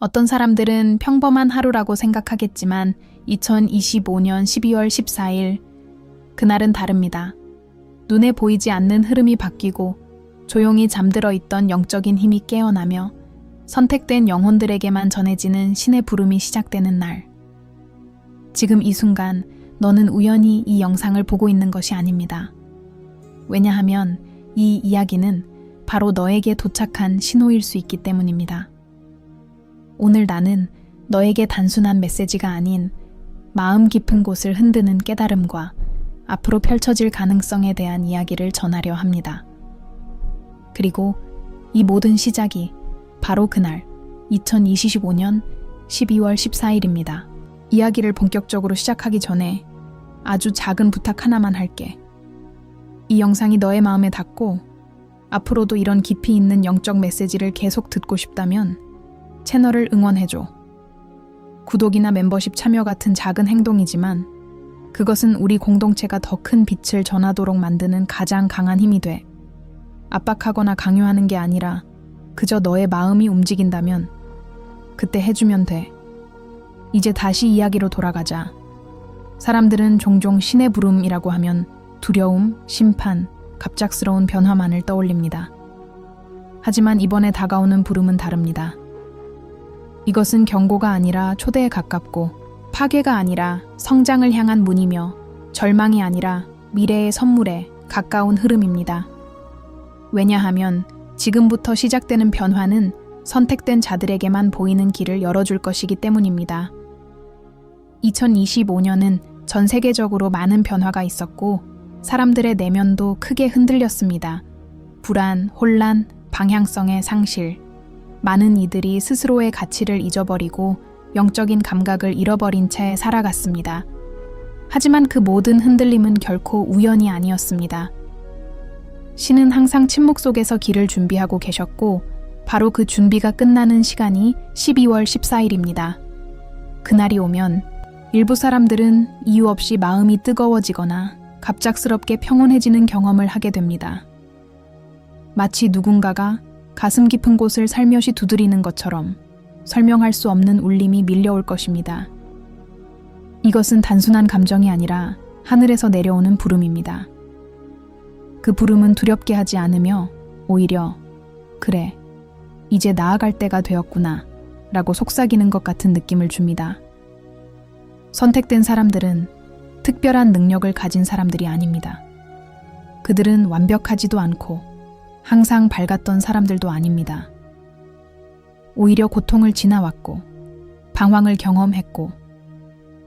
어떤 사람들은 평범한 하루라고 생각하겠지만 2025년 12월 14일 그날은 다릅니다. 눈에 보이지 않는 흐름이 바뀌고 조용히 잠들어 있던 영적인 힘이 깨어나며 선택된 영혼들에게만 전해지는 신의 부름이 시작되는 날. 지금 이 순간 너는 우연히 이 영상을 보고 있는 것이 아닙니다. 왜냐하면 이 이야기는 바로 너에게 도착한 신호일 수 있기 때문입니다. 오늘 나는 너에게 단순한 메시지가 아닌 마음 깊은 곳을 흔드는 깨달음과 앞으로 펼쳐질 가능성에 대한 이야기를 전하려 합니다. 그리고 이 모든 시작이 바로 그날 2025년 12월 14일입니다. 이야기를 본격적으로 시작하기 전에 아주 작은 부탁 하나만 할게. 이 영상이 너의 마음에 닿고 앞으로도 이런 깊이 있는 영적 메시지를 계속 듣고 싶다면 채널을 응원해줘. 구독이나 멤버십 참여 같은 작은 행동이지만 그것은 우리 공동체가 더 큰 빛을 전하도록 만드는 가장 강한 힘이 돼. 압박하거나 강요하는 게 아니라 그저 너의 마음이 움직인다면 그때 해주면 돼. 이제 다시 이야기로 돌아가자. 사람들은 종종 신의 부름이라고 하면 두려움, 심판, 갑작스러운 변화만을 떠올립니다. 하지만 이번에 다가오는 부름은 다릅니다. 이것은 경고가 아니라 초대에 가깝고 파괴가 아니라 성장을 향한 문이며 절망이 아니라 미래의 선물에 가까운 흐름입니다. 왜냐하면 지금부터 시작되는 변화는 선택된 자들에게만 보이는 길을 열어줄 것이기 때문입니다. 2025년은 전 세계적으로 많은 변화가 있었고 사람들의 내면도 크게 흔들렸습니다. 불안, 혼란, 방향성의 상실. 많은 이들이 스스로의 가치를 잊어버리고 영적인 감각을 잃어버린 채 살아갔습니다. 하지만 그 모든 흔들림은 결코 우연이 아니었습니다. 신은 항상 침묵 속에서 길을 준비하고 계셨고 바로 그 준비가 끝나는 시간이 12월 14일입니다. 그날이 오면 일부 사람들은 이유 없이 마음이 뜨거워지거나 갑작스럽게 평온해지는 경험을 하게 됩니다. 마치 누군가가 가슴 깊은 곳을 살며시 두드리는 것처럼 설명할 수 없는 울림이 밀려올 것입니다. 이것은 단순한 감정이 아니라 하늘에서 내려오는 부름입니다. 그 부름은 두렵게 하지 않으며 오히려 그래, 이제 나아갈 때가 되었구나 라고 속삭이는 것 같은 느낌을 줍니다. 선택된 사람들은 특별한 능력을 가진 사람들이 아닙니다. 그들은 완벽하지도 않고 항상 밝았던 사람들도 아닙니다. 오히려 고통을 지나왔고 방황을 경험했고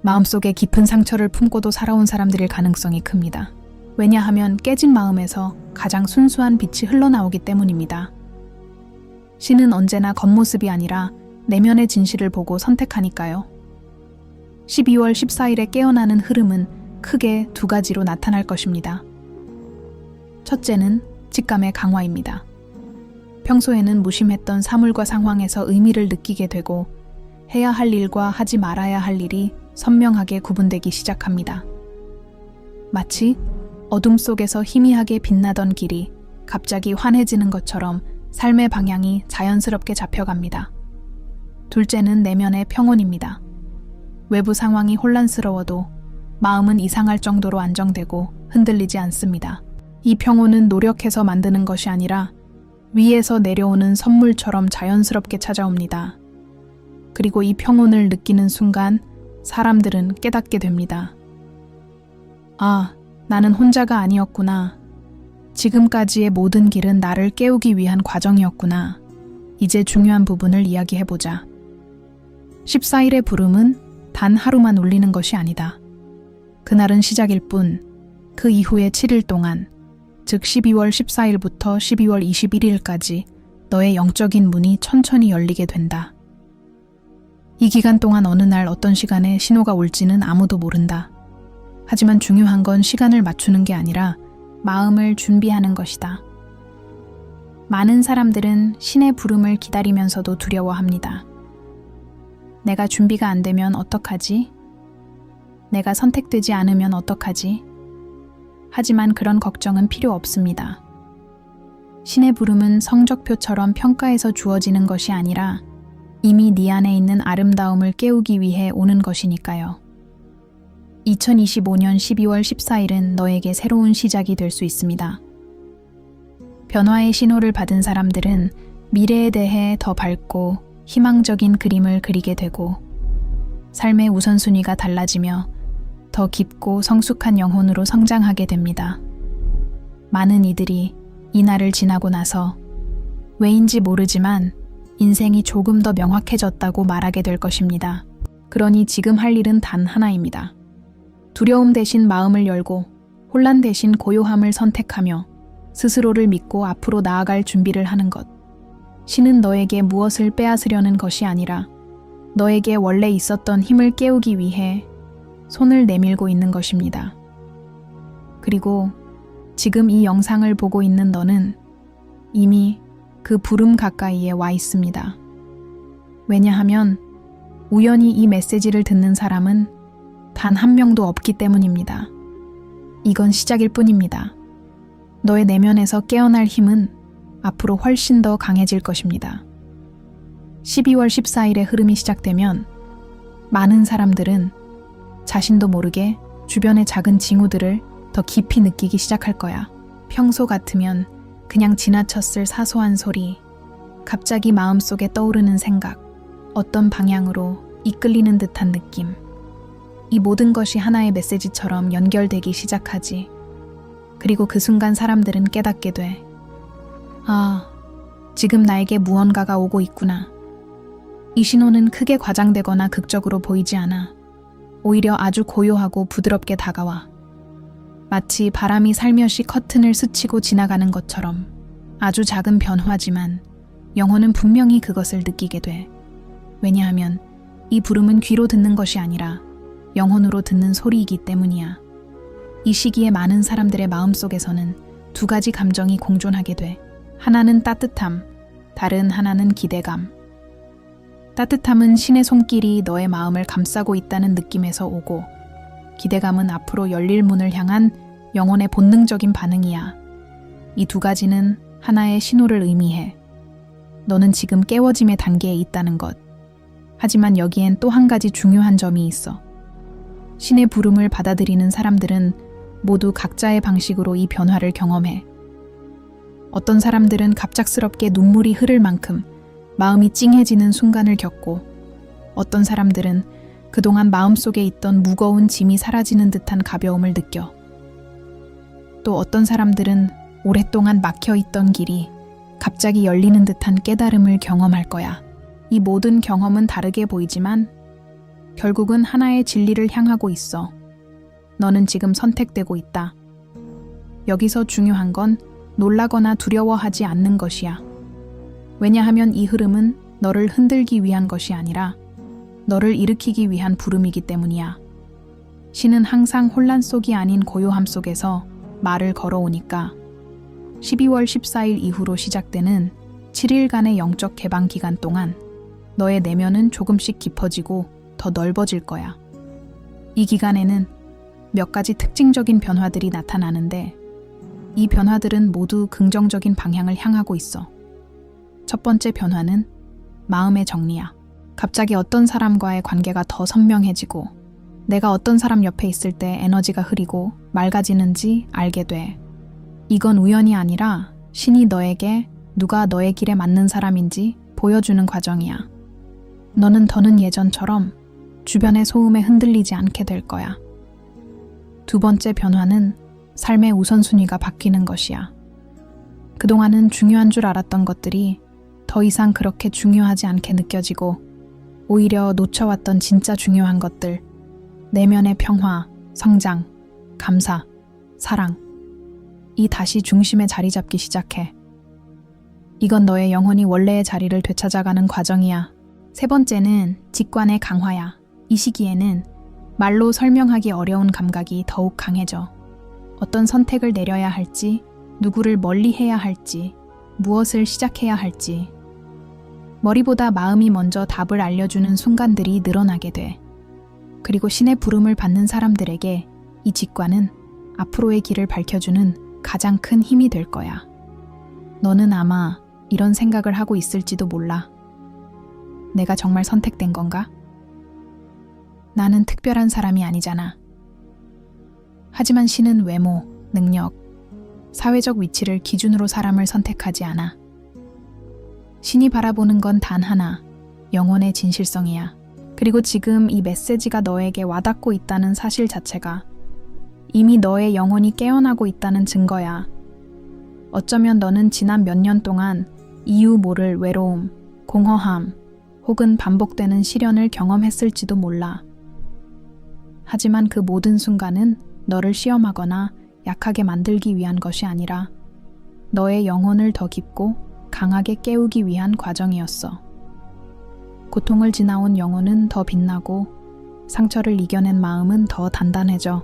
마음속에 깊은 상처를 품고도 살아온 사람들일 가능성이 큽니다. 왜냐하면 깨진 마음에서 가장 순수한 빛이 흘러나오기 때문입니다. 신은 언제나 겉모습이 아니라 내면의 진실을 보고 선택하니까요. 12월 14일에 깨어나는 흐름은 크게 두 가지로 나타날 것입니다. 첫째는 직감의 강화입니다. 평소에는 무심했던 사물과 상황에서 의미를 느끼게 되고 해야 할 일과 하지 말아야 할 일이 선명하게 구분되기 시작합니다. 마치 어둠 속에서 희미하게 빛나던 길이 갑자기 환해지는 것처럼 삶의 방향이 자연스럽게 잡혀갑니다. 둘째는 내면의 평온입니다. 외부 상황이 혼란스러워도 마음은 이상할 정도로 안정되고 흔들리지 않습니다. 이 평온은 노력해서 만드는 것이 아니라 위에서 내려오는 선물처럼 자연스럽게 찾아옵니다. 그리고 이 평온을 느끼는 순간 사람들은 깨닫게 됩니다. 아, 나는 혼자가 아니었구나. 지금까지의 모든 길은 나를 깨우기 위한 과정이었구나. 이제 중요한 부분을 이야기해보자. 14일의 부름은 단 하루만 울리는 것이 아니다. 그날은 시작일 뿐, 그 이후의 7일 동안, 즉 12월 14일부터 12월 21일까지 너의 영적인 문이 천천히 열리게 된다. 이 기간 동안 어느 날 어떤 시간에 신호가 올지는 아무도 모른다. 하지만 중요한 건 시간을 맞추는 게 아니라 마음을 준비하는 것이다. 많은 사람들은 신의 부름을 기다리면서도 두려워합니다. 내가 준비가 안 되면 어떡하지? 내가 선택되지 않으면 어떡하지? 하지만 그런 걱정은 필요 없습니다. 신의 부름은 성적표처럼 평가에서 주어지는 것이 아니라 이미 네 안에 있는 아름다움을 깨우기 위해 오는 것이니까요. 2025년 12월 14일은 너에게 새로운 시작이 될 수 있습니다. 변화의 신호를 받은 사람들은 미래에 대해 더 밝고 희망적인 그림을 그리게 되고 삶의 우선순위가 달라지며 더 깊고 성숙한 영혼으로 성장하게 됩니다. 많은 이들이 이 날을 지나고 나서 왜인지 모르지만 인생이 조금 더 명확해졌다고 말하게 될 것입니다. 그러니 지금 할 일은 단 하나입니다. 두려움 대신 마음을 열고 혼란 대신 고요함을 선택하며 스스로를 믿고 앞으로 나아갈 준비를 하는 것. 신은 너에게 무엇을 빼앗으려는 것이 아니라 너에게 원래 있었던 힘을 깨우기 위해 손을 내밀고 있는 것입니다. 그리고 지금 이 영상을 보고 있는 너는 이미 그 부름 가까이에 와 있습니다. 왜냐하면 우연히 이 메시지를 듣는 사람은 단 한 명도 없기 때문입니다. 이건 시작일 뿐입니다. 너의 내면에서 깨어날 힘은 앞으로 훨씬 더 강해질 것입니다. 12월 14일에 흐름이 시작되면 많은 사람들은 자신도 모르게 주변의 작은 징후들을 더 깊이 느끼기 시작할 거야. 평소 같으면 그냥 지나쳤을 사소한 소리, 갑자기 마음속에 떠오르는 생각, 어떤 방향으로 이끌리는 듯한 느낌. 이 모든 것이 하나의 메시지처럼 연결되기 시작하지. 그리고 그 순간 사람들은 깨닫게 돼. 아, 지금 나에게 무언가가 오고 있구나. 이 신호는 크게 과장되거나 극적으로 보이지 않아. 오히려 아주 고요하고 부드럽게 다가와. 마치 바람이 살며시 커튼을 스치고 지나가는 것처럼 아주 작은 변화지만 영혼은 분명히 그것을 느끼게 돼. 왜냐하면 이 부름은 귀로 듣는 것이 아니라 영혼으로 듣는 소리이기 때문이야. 이 시기에 많은 사람들의 마음속에서는 두 가지 감정이 공존하게 돼. 하나는 따뜻함, 다른 하나는 기대감. 따뜻함은 신의 손길이 너의 마음을 감싸고 있다는 느낌에서 오고, 기대감은 앞으로 열릴 문을 향한 영혼의 본능적인 반응이야. 이 두 가지는 하나의 신호를 의미해. 너는 지금 깨워짐의 단계에 있다는 것. 하지만 여기엔 또 한 가지 중요한 점이 있어. 신의 부름을 받아들이는 사람들은 모두 각자의 방식으로 이 변화를 경험해. 어떤 사람들은 갑작스럽게 눈물이 흐를 만큼 마음이 찡해지는 순간을 겪고, 어떤 사람들은 그동안 마음속에 있던 무거운 짐이 사라지는 듯한 가벼움을 느껴. 또 어떤 사람들은 오랫동안 막혀있던 길이 갑자기 열리는 듯한 깨달음을 경험할 거야. 이 모든 경험은 다르게 보이지만 결국은 하나의 진리를 향하고 있어. 너는 지금 선택되고 있다. 여기서 중요한 건 놀라거나 두려워하지 않는 것이야. 왜냐하면 이 흐름은 너를 흔들기 위한 것이 아니라 너를 일으키기 위한 부름이기 때문이야. 신은 항상 혼란 속이 아닌 고요함 속에서 말을 걸어오니까 12월 14일 이후로 시작되는 7일간의 영적 개방 기간 동안 너의 내면은 조금씩 깊어지고 더 넓어질 거야. 이 기간에는 몇 가지 특징적인 변화들이 나타나는데 이 변화들은 모두 긍정적인 방향을 향하고 있어. 첫 번째 변화는 마음의 정리야. 갑자기 어떤 사람과의 관계가 더 선명해지고 내가 어떤 사람 옆에 있을 때 에너지가 흐리고 맑아지는지 알게 돼. 이건 우연이 아니라 신이 너에게 누가 너의 길에 맞는 사람인지 보여주는 과정이야. 너는 더는 예전처럼 주변의 소음에 흔들리지 않게 될 거야. 두 번째 변화는 삶의 우선순위가 바뀌는 것이야. 그동안은 중요한 줄 알았던 것들이 더 이상 그렇게 중요하지 않게 느껴지고 오히려 놓쳐왔던 진짜 중요한 것들, 내면의 평화, 성장, 감사, 사랑, 이 다시 중심에 자리 잡기 시작해. 이건 너의 영혼이 원래의 자리를 되찾아가는 과정이야. 세 번째는 직관의 강화야. 이 시기에는 말로 설명하기 어려운 감각이 더욱 강해져. 어떤 선택을 내려야 할지, 누구를 멀리해야 할지, 무엇을 시작해야 할지. 머리보다 마음이 먼저 답을 알려주는 순간들이 늘어나게 돼. 그리고 신의 부름을 받는 사람들에게 이 직관은 앞으로의 길을 밝혀주는 가장 큰 힘이 될 거야. 너는 아마 이런 생각을 하고 있을지도 몰라. 내가 정말 선택된 건가? 나는 특별한 사람이 아니잖아. 하지만 신은 외모, 능력, 사회적 위치를 기준으로 사람을 선택하지 않아. 신이 바라보는 건 단 하나, 영혼의 진실성이야. 그리고 지금 이 메시지가 너에게 와닿고 있다는 사실 자체가 이미 너의 영혼이 깨어나고 있다는 증거야. 어쩌면 너는 지난 몇 년 동안 이유 모를 외로움, 공허함, 혹은 반복되는 시련을 경험했을지도 몰라. 하지만 그 모든 순간은 너를 시험하거나 약하게 만들기 위한 것이 아니라 너의 영혼을 더 깊고 강하게 깨우기 위한 과정이었어. 고통을 지나온 영혼은 더 빛나고 상처를 이겨낸 마음은 더 단단해져.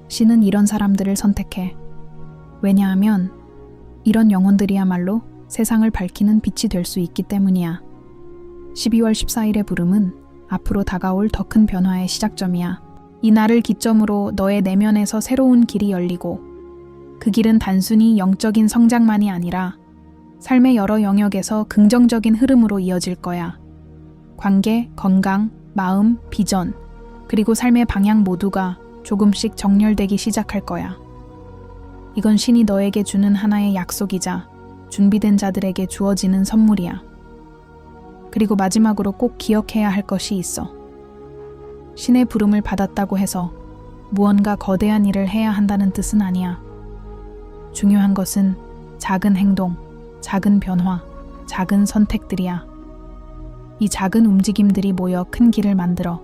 신은 이런 사람들을 선택해. 왜냐하면 이런 영혼들이야말로 세상을 밝히는 빛이 될 수 있기 때문이야. 12월 14일의 부름은 앞으로 다가올 더 큰 변화의 시작점이야. 이 날을 기점으로 너의 내면에서 새로운 길이 열리고 그 길은 단순히 영적인 성장만이 아니라 삶의 여러 영역에서 긍정적인 흐름으로 이어질 거야. 관계, 건강, 마음, 비전, 그리고 삶의 방향 모두가 조금씩 정렬되기 시작할 거야. 이건 신이 너에게 주는 하나의 약속이자 준비된 자들에게 주어지는 선물이야. 그리고 마지막으로 꼭 기억해야 할 것이 있어. 신의 부름을 받았다고 해서 무언가 거대한 일을 해야 한다는 뜻은 아니야. 중요한 것은 작은 행동, 작은 변화, 작은 선택들이야. 이 작은 움직임들이 모여 큰 길을 만들어.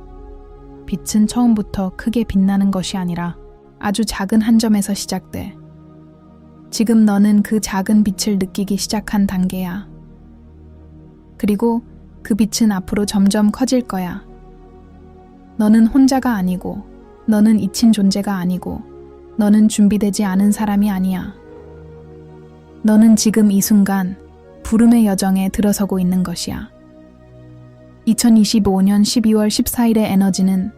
빛은 처음부터 크게 빛나는 것이 아니라 아주 작은 한 점에서 시작돼. 지금 너는 그 작은 빛을 느끼기 시작한 단계야. 그리고 그 빛은 앞으로 점점 커질 거야. 너는 혼자가 아니고, 너는 잊힌 존재가 아니고, 너는 준비되지 않은 사람이 아니야. 너는 지금 이 순간 부름의 여정에 들어서고 있는 것이야. 2025년 12월 14일의 에너지는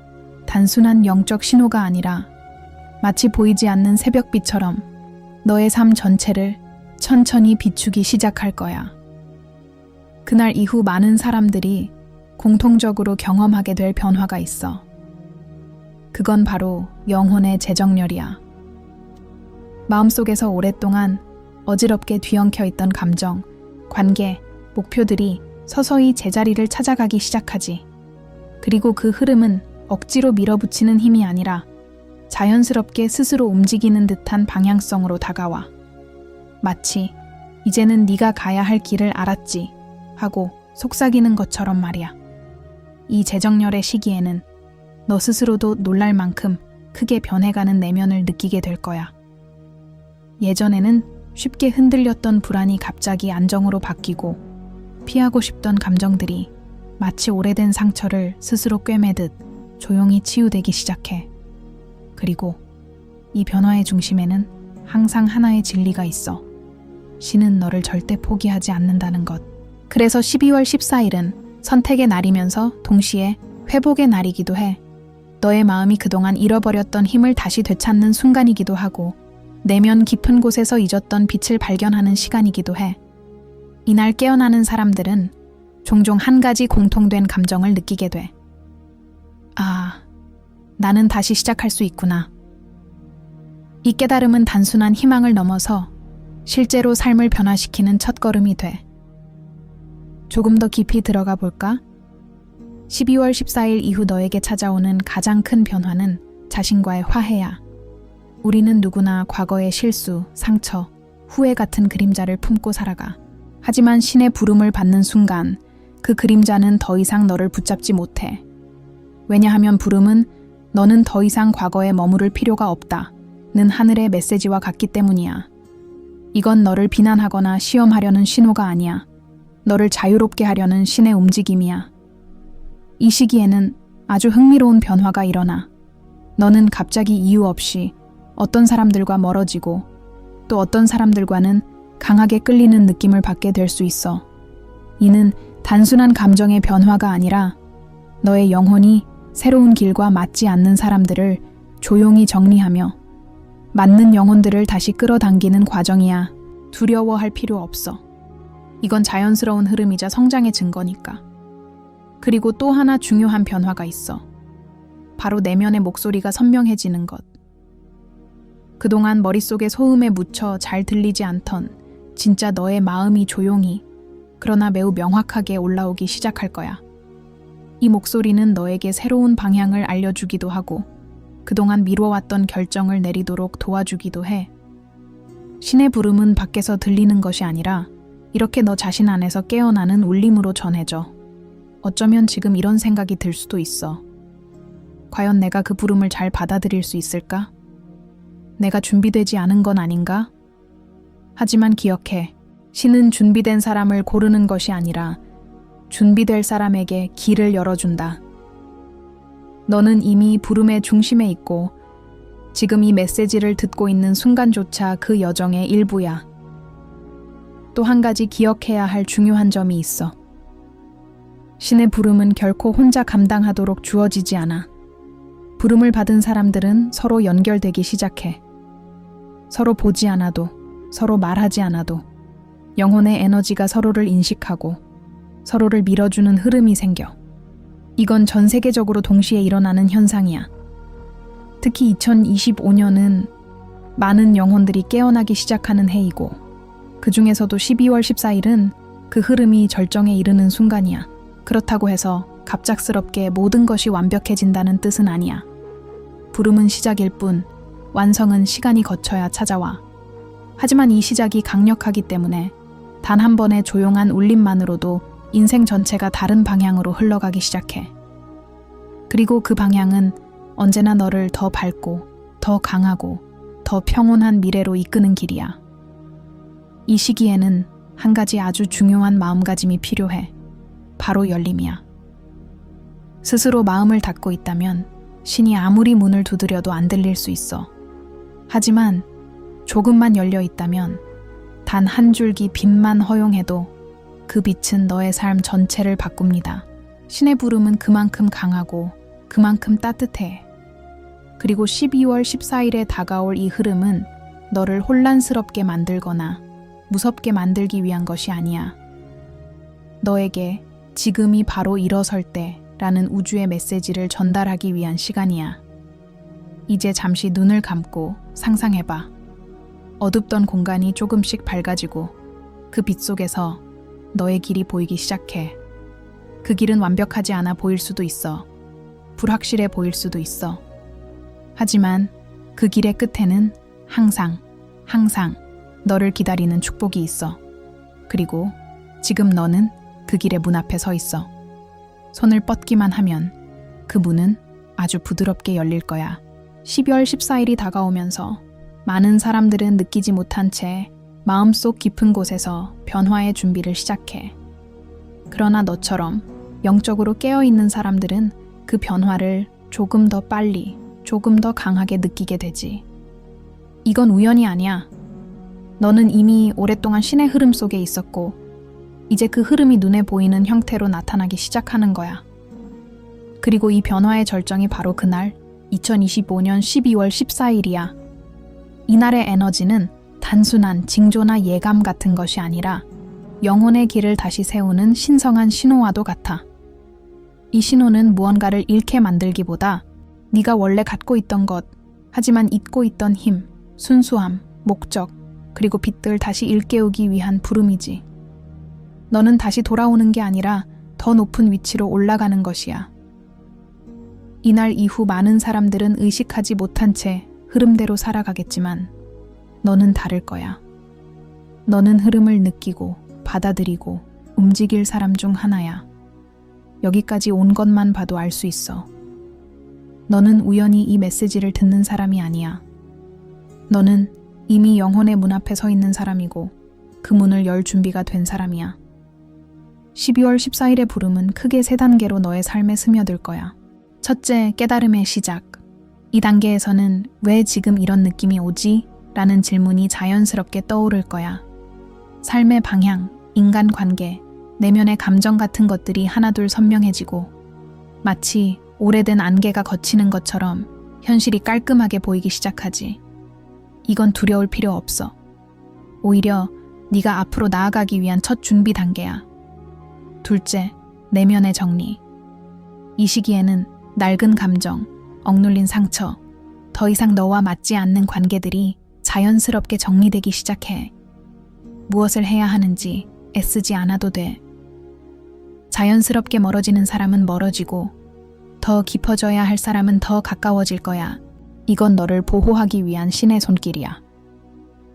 단순한 영적 신호가 아니라 마치 보이지 않는 새벽빛처럼 너의 삶 전체를 천천히 비추기 시작할 거야. 그날 이후 많은 사람들이 공통적으로 경험하게 될 변화가 있어. 그건 바로 영혼의 재정렬이야. 마음속에서 오랫동안 어지럽게 뒤엉켜 있던 감정, 관계, 목표들이 서서히 제자리를 찾아가기 시작하지. 그리고 그 흐름은 억지로 밀어붙이는 힘이 아니라 자연스럽게 스스로 움직이는 듯한 방향성으로 다가와. 마치 이제는 네가 가야 할 길을 알았지 하고 속삭이는 것처럼 말이야. 이 재정렬의 시기에는 너 스스로도 놀랄 만큼 크게 변해가는 내면을 느끼게 될 거야. 예전에는 쉽게 흔들렸던 불안이 갑자기 안정으로 바뀌고 피하고 싶던 감정들이 마치 오래된 상처를 스스로 꿰매듯 조용히 치유되기 시작해. 그리고 이 변화의 중심에는 항상 하나의 진리가 있어. 신은 너를 절대 포기하지 않는다는 것. 그래서 12월 14일은 선택의 날이면서 동시에 회복의 날이기도 해. 너의 마음이 그동안 잃어버렸던 힘을 다시 되찾는 순간이기도 하고 내면 깊은 곳에서 잊었던 빛을 발견하는 시간이기도 해. 이날 깨어나는 사람들은 종종 한 가지 공통된 감정을 느끼게 돼. 아, 나는 다시 시작할 수 있구나. 이 깨달음은 단순한 희망을 넘어서 실제로 삶을 변화시키는 첫걸음이 돼. 조금 더 깊이 들어가 볼까? 12월 14일 이후 너에게 찾아오는 가장 큰 변화는 자신과의 화해야. 우리는 누구나 과거의 실수, 상처, 후회 같은 그림자를 품고 살아가. 하지만 신의 부름을 받는 순간 그 그림자는 더 이상 너를 붙잡지 못해. 왜냐하면 부름은 너는 더 이상 과거에 머무를 필요가 없다는 하늘의 메시지와 같기 때문이야. 이건 너를 비난하거나 시험하려는 신호가 아니야. 너를 자유롭게 하려는 신의 움직임이야. 이 시기에는 아주 흥미로운 변화가 일어나. 너는 갑자기 이유 없이 어떤 사람들과 멀어지고 또 어떤 사람들과는 강하게 끌리는 느낌을 받게 될 수 있어. 이는 단순한 감정의 변화가 아니라 너의 영혼이 새로운 길과 맞지 않는 사람들을 조용히 정리하며 맞는 영혼들을 다시 끌어당기는 과정이야. 두려워할 필요 없어. 이건 자연스러운 흐름이자 성장의 증거니까. 그리고 또 하나 중요한 변화가 있어. 바로 내면의 목소리가 선명해지는 것. 그동안 머릿속에 소음에 묻혀 잘 들리지 않던 진짜 너의 마음이 조용히, 그러나 매우 명확하게 올라오기 시작할 거야. 이 목소리는 너에게 새로운 방향을 알려주기도 하고 그동안 미뤄왔던 결정을 내리도록 도와주기도 해. 신의 부름은 밖에서 들리는 것이 아니라 이렇게 너 자신 안에서 깨어나는 울림으로 전해져. 어쩌면 지금 이런 생각이 들 수도 있어. 과연 내가 그 부름을 잘 받아들일 수 있을까? 내가 준비되지 않은 건 아닌가? 하지만 기억해. 신은 준비된 사람을 고르는 것이 아니라 준비될 사람에게 길을 열어준다. 너는 이미 부름의 중심에 있고 지금 이 메시지를 듣고 있는 순간조차 그 여정의 일부야. 또 한 가지 기억해야 할 중요한 점이 있어. 신의 부름은 결코 혼자 감당하도록 주어지지 않아. 부름을 받은 사람들은 서로 연결되기 시작해. 서로 보지 않아도, 서로 말하지 않아도 영혼의 에너지가 서로를 인식하고 서로를 밀어주는 흐름이 생겨. 이건 전 세계적으로 동시에 일어나는 현상이야. 특히 2025년은 많은 영혼들이 깨어나기 시작하는 해이고 그 중에서도 12월 14일은 그 흐름이 절정에 이르는 순간이야. 그렇다고 해서 갑작스럽게 모든 것이 완벽해진다는 뜻은 아니야. 부름은 시작일 뿐 완성은 시간이 거쳐야 찾아와. 하지만 이 시작이 강력하기 때문에 단 한 번의 조용한 울림만으로도 인생 전체가 다른 방향으로 흘러가기 시작해. 그리고 그 방향은 언제나 너를 더 밝고, 더 강하고, 더 평온한 미래로 이끄는 길이야. 이 시기에는 한 가지 아주 중요한 마음가짐이 필요해. 바로 열림이야. 스스로 마음을 닫고 있다면 신이 아무리 문을 두드려도 안 들릴 수 있어. 하지만 조금만 열려 있다면 단 한 줄기 빛만 허용해도 그 빛은 너의 삶 전체를 바꿉니다. 신의 부름은 그만큼 강하고 그만큼 따뜻해. 그리고 12월 14일에 다가올 이 흐름은 너를 혼란스럽게 만들거나 무섭게 만들기 위한 것이 아니야. 너에게 지금이 바로 일어설 때라는 우주의 메시지를 전달하기 위한 시간이야. 이제 잠시 눈을 감고 상상해봐. 어둡던 공간이 조금씩 밝아지고 그 빛 속에서 너의 길이 보이기 시작해. 그 길은 완벽하지 않아 보일 수도 있어. 불확실해 보일 수도 있어. 하지만 그 길의 끝에는 항상 너를 기다리는 축복이 있어. 그리고 지금 너는 그 길의 문 앞에 서 있어. 손을 뻗기만 하면 그 문은 아주 부드럽게 열릴 거야. 12월 14일이 다가오면서 많은 사람들은 느끼지 못한 채 마음속 깊은 곳에서 변화의 준비를 시작해. 그러나 너처럼 영적으로 깨어있는 사람들은 그 변화를 조금 더 빨리, 조금 더 강하게 느끼게 되지. 이건 우연이 아니야. 너는 이미 오랫동안 신의 흐름 속에 있었고 이제 그 흐름이 눈에 보이는 형태로 나타나기 시작하는 거야. 그리고 이 변화의 절정이 바로 그날 2025년 12월 14일이야. 이날의 에너지는 단순한 징조나 예감 같은 것이 아니라 영혼의 길을 다시 세우는 신성한 신호와도 같아. 이 신호는 무언가를 잃게 만들기보다 네가 원래 갖고 있던 것, 하지만 잊고 있던 힘, 순수함, 목적, 그리고 빛을 다시 일깨우기 위한 부름이지. 너는 다시 돌아오는 게 아니라 더 높은 위치로 올라가는 것이야. 이날 이후 많은 사람들은 의식하지 못한 채 흐름대로 살아가겠지만 너는 다를 거야. 너는 흐름을 느끼고 받아들이고 움직일 사람 중 하나야. 여기까지 온 것만 봐도 알 수 있어. 너는 우연히 이 메시지를 듣는 사람이 아니야. 너는 이미 영혼의 문 앞에 서 있는 사람이고 그 문을 열 준비가 된 사람이야. 12월 14일의 부름은 크게 3단계로 너의 삶에 스며들 거야. 첫째, 깨달음의 시작. 이 단계에서는 왜 지금 이런 느낌이 오지? 라는 질문이 자연스럽게 떠오를 거야. 삶의 방향, 인간관계, 내면의 감정 같은 것들이 하나둘 선명해지고 마치 오래된 안개가 걷히는 것처럼 현실이 깔끔하게 보이기 시작하지. 이건 두려울 필요 없어. 오히려 네가 앞으로 나아가기 위한 첫 준비 단계야. 둘째, 내면의 정리. 이 시기에는 낡은 감정, 억눌린 상처, 더 이상 너와 맞지 않는 관계들이 자연스럽게 정리되기 시작해. 무엇을 해야 하는지 애쓰지 않아도 돼. 자연스럽게 멀어지는 사람은 멀어지고 더 깊어져야 할 사람은 더 가까워질 거야. 이건 너를 보호하기 위한 신의 손길이야.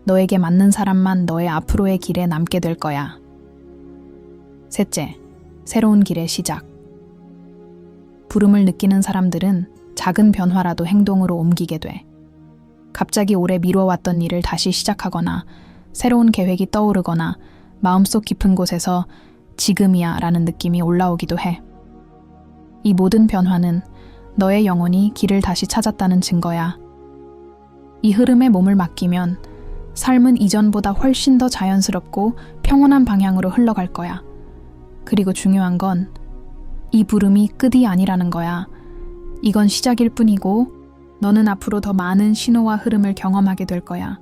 너에게 맞는 사람만 너의 앞으로의 길에 남게 될 거야. 셋째, 새로운 길의 시작. 부름을 느끼는 사람들은 작은 변화라도 행동으로 옮기게 돼. 갑자기 오래 미뤄왔던 일을 다시 시작하거나 새로운 계획이 떠오르거나 마음속 깊은 곳에서 지금이야 라는 느낌이 올라오기도 해. 이 모든 변화는 너의 영혼이 길을 다시 찾았다는 증거야. 이 흐름에 몸을 맡기면 삶은 이전보다 훨씬 더 자연스럽고 평온한 방향으로 흘러갈 거야. 그리고 중요한 건 이 부름이 끝이 아니라는 거야. 이건 시작일 뿐이고 너는 앞으로 더 많은 신호와 흐름을 경험하게 될 거야.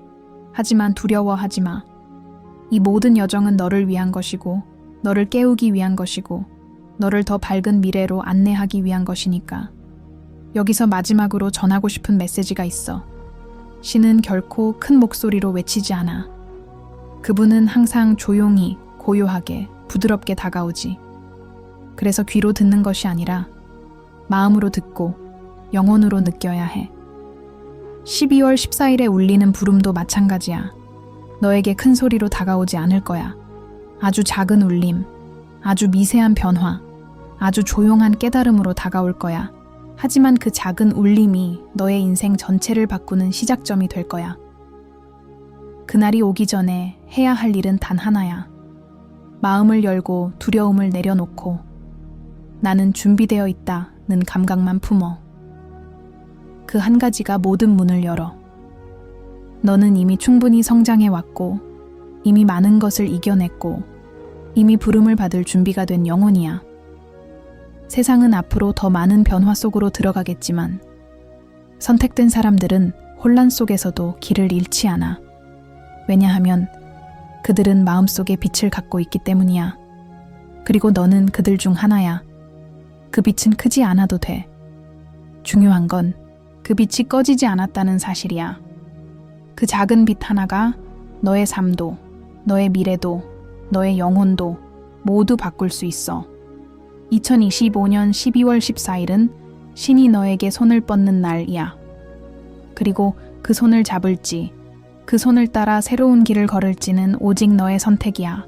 하지만 두려워하지 마. 이 모든 여정은 너를 위한 것이고 너를 깨우기 위한 것이고 너를 더 밝은 미래로 안내하기 위한 것이니까. 여기서 마지막으로 전하고 싶은 메시지가 있어. 신은 결코 큰 목소리로 외치지 않아. 그분은 항상 조용히, 고요하게, 부드럽게 다가오지. 그래서 귀로 듣는 것이 아니라 마음으로 듣고 영혼으로 느껴야 해. 12월 14일에 울리는 부름도 마찬가지야. 너에게 큰 소리로 다가오지 않을 거야. 아주 작은 울림, 아주 미세한 변화, 아주 조용한 깨달음으로 다가올 거야. 하지만 그 작은 울림이 너의 인생 전체를 바꾸는 시작점이 될 거야. 그날이 오기 전에 해야 할 일은 단 하나야. 마음을 열고 두려움을 내려놓고 나는 준비되어 있다는 감각만 품어. 그 한 가지가 모든 문을 열어. 너는 이미 충분히 성장해 왔고 이미 많은 것을 이겨냈고 이미 부름을 받을 준비가 된 영혼이야. 세상은 앞으로 더 많은 변화 속으로 들어가겠지만 선택된 사람들은 혼란 속에서도 길을 잃지 않아. 왜냐하면 그들은 마음속에 빛을 갖고 있기 때문이야. 그리고 너는 그들 중 하나야. 그 빛은 크지 않아도 돼. 중요한 건 그 빛이 꺼지지 않았다는 사실이야. 그 작은 빛 하나가 너의 삶도, 너의 미래도, 너의 영혼도 모두 바꿀 수 있어. 2025년 12월 14일은 신이 너에게 손을 뻗는 날이야. 그리고 그 손을 잡을지, 그 손을 따라 새로운 길을 걸을지는 오직 너의 선택이야.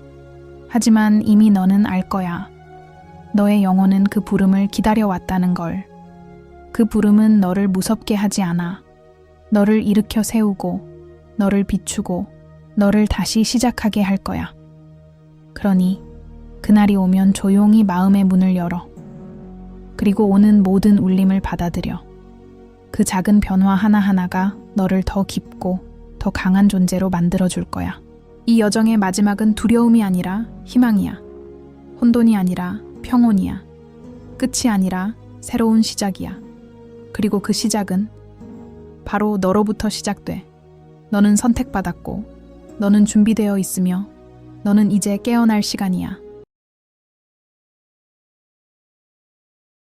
하지만 이미 너는 알 거야. 너의 영혼은 그 부름을 기다려왔다는 걸. 그 부름은 너를 무섭게 하지 않아. 너를 일으켜 세우고, 너를 비추고, 너를 다시 시작하게 할 거야. 그러니 그날이 오면 조용히 마음의 문을 열어. 그리고 오는 모든 울림을 받아들여. 그 작은 변화 하나하나가 너를 더 깊고 더 강한 존재로 만들어줄 거야. 이 여정의 마지막은 두려움이 아니라 희망이야. 혼돈이 아니라 평온이야. 끝이 아니라 새로운 시작이야. 그리고 그 시작은 바로 너로부터 시작돼. 너는 선택받았고, 너는 준비되어 있으며, 너는 이제 깨어날 시간이야.